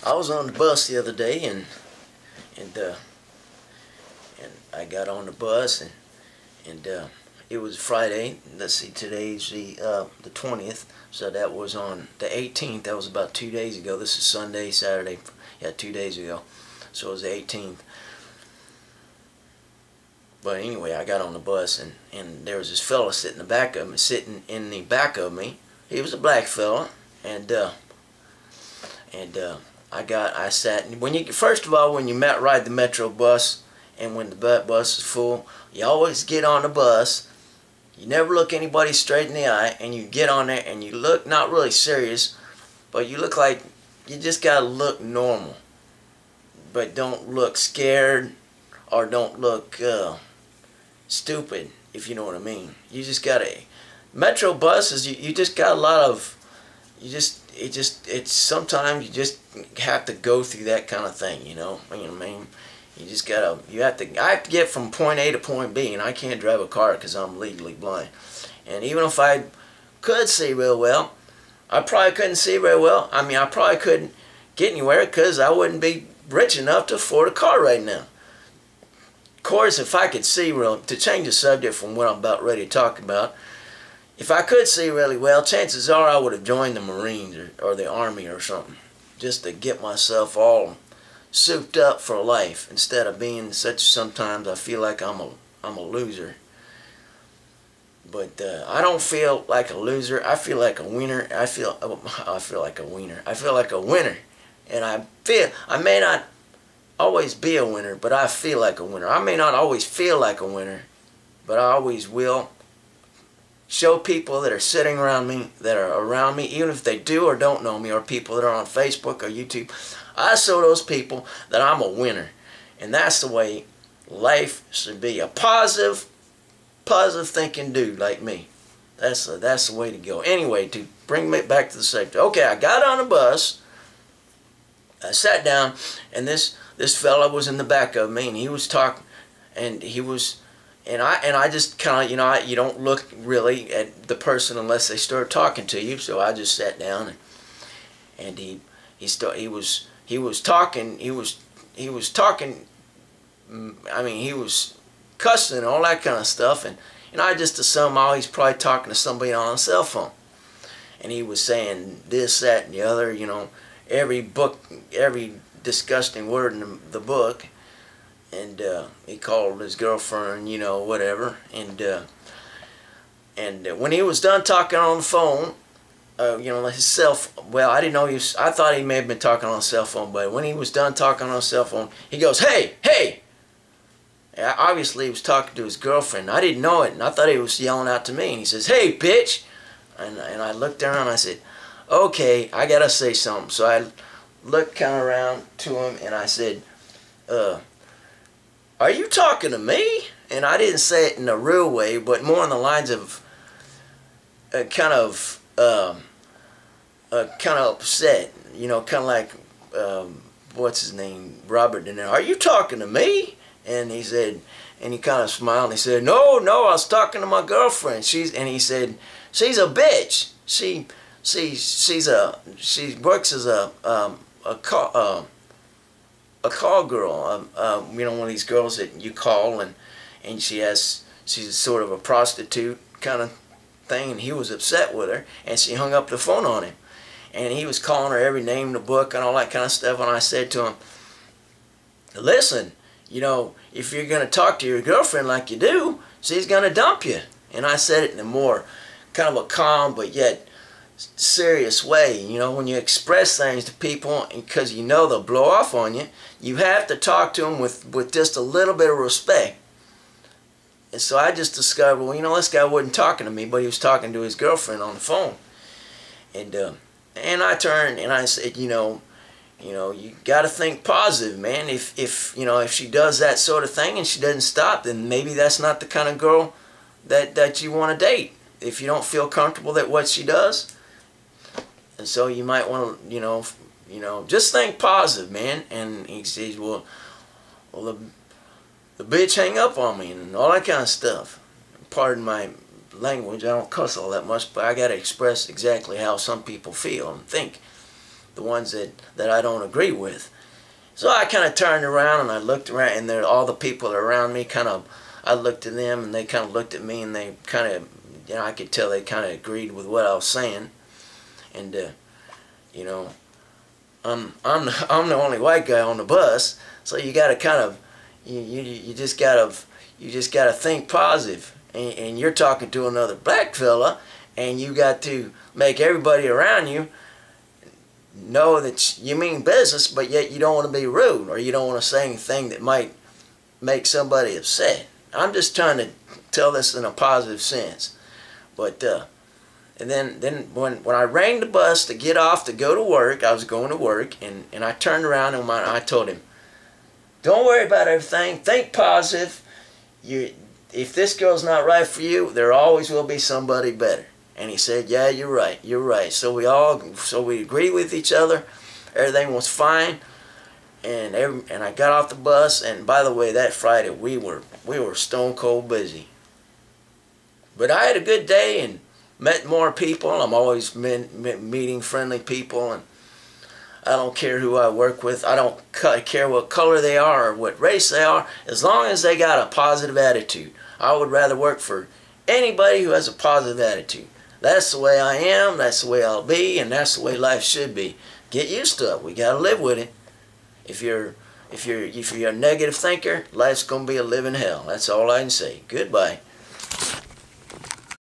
I was on the bus the other day, and I got on the bus, and it was Friday. Let's see, today's the 20th, so that was on the 18th. That was about 2 days ago. This is Sunday, Saturday, yeah, 2 days ago. So it was the 18th. But anyway, I got on the bus, and there was this fella sitting in the back of me. He was a black fella, and I sat. And first of all, when you ride the Metro bus, and when the bus is full, you always get on the bus. You never look anybody straight in the eye, and you get on there, and you look not really serious, but you look like you just gotta look normal, but don't look scared, or don't look stupid, if you know what I mean. You just gotta, Metro buses, you just got a lot of, it's sometimes you just have to go through that kind of thing, you know what I mean? I have to get from point A to point B, and I can't drive a car because I'm legally blind. And even if I could see real well, I probably couldn't see very well. I mean, I probably couldn't get anywhere because I wouldn't be rich enough to afford a car right now. Of course, if I could see real, to change the subject from what I'm about ready to talk about, if I could see really well, chances are I would have joined the Marines or the Army or something, just to get myself all souped up for life, instead of being sometimes I feel like I'm a loser. But I don't feel like a loser. I feel like a winner. I feel like a winner. I feel like a winner. And I may not always be a winner, but I feel like a winner. I may not always feel like a winner, but I always will show people that are sitting around me, that are around me, even if they do or don't know me, or people that are on Facebook or YouTube, I show those people that I'm a winner. And that's the way life should be. A positive thinking dude like me. That's the way to go. Anyway, to bring me back to the subject. Okay, I got on the bus, I sat down, and this fella was in the back of me, and he was talking, and I just kind of, you don't look really at the person unless they start talking to you. So I just sat down, and he was talking. I mean, he was cussing and all that kind of stuff, and I just assumed, oh, he's probably talking to somebody on a cell phone. And he was saying this, that, and the other, every disgusting word in the book. And he called his girlfriend, whatever. And when he was done talking on the phone, his cell phone, well, I didn't know I thought he may have been talking on a cell phone, but when he was done talking on a cell phone, he goes, "Hey, hey!" Obviously, he was talking to his girlfriend. I didn't know it, and I thought he was yelling out to me. And he says, "Hey, bitch!" And I looked down, and I said, "Okay, I gotta say something." So I looked kind of around to him, and I said, "Are you talking to me?" And I didn't say it in a real way, but more on the lines of kind of upset, kind of like what's his name, Robert De Niro. "Are you talking to me?" And he said, and he kind of smiled, and he said, "No, I was talking to my girlfriend. And he said, she's a bitch. She works as a call girl, one of these girls that you call, and she's sort of a prostitute kind of thing." And he was upset with her, and she hung up the phone on him, and he was calling her every name in the book and all that kind of stuff. And I said to him, "Listen, if you're going to talk to your girlfriend like you do, she's going to dump you." And I said it in a more kind of a calm but yet serious way. When you express things to people, because they'll blow off on you, you have to talk to them with just a little bit of respect. And so I just discovered, well, this guy wasn't talking to me, but he was talking to his girlfriend on the phone. And I turned and I said, you got to think positive, man. If she does that sort of thing and she doesn't stop, then maybe that's not the kind of girl that you want to date. If you don't feel comfortable that what she does. And so you might want to, just think positive, man. And he says, well, the bitch hang up on me and all that kind of stuff. Pardon my language, I don't cuss all that much, but I got to express exactly how some people feel and think. the ones that I don't agree with. So I kind of turned around and I looked around, and all the people around me I looked at them and they kind of looked at me, and they kind of, I could tell they kind of agreed with what I was saying. And you know, I'm the only white guy on the bus, so you got to kind of you just gotta think positive. And you're talking to another black fella, and you got to make everybody around you know that you mean business, but yet you don't want to be rude, or you don't want to say anything that might make somebody upset. I'm just trying to tell this in a positive sense. But and then when I rang the bus to get off to go to work, I was going to work, and I turned around and I told him, don't worry about everything, think positive. If this girl's not right for you, there always will be somebody better. And he said, yeah, you're right. So we agreed with each other. Everything was fine. And I got off the bus, and by the way, that Friday we were stone cold busy. But I had a good day and met more people. I'm always meeting friendly people, and I don't care who I work with. I don't care what color they are or what race they are, as long as they got a positive attitude. I would rather work for anybody who has a positive attitude. That's the way I am, that's the way I'll be, and that's the way life should be. Get used to it. We got to live with it. If you're a negative thinker, life's going to be a living hell. That's all I can say. Goodbye.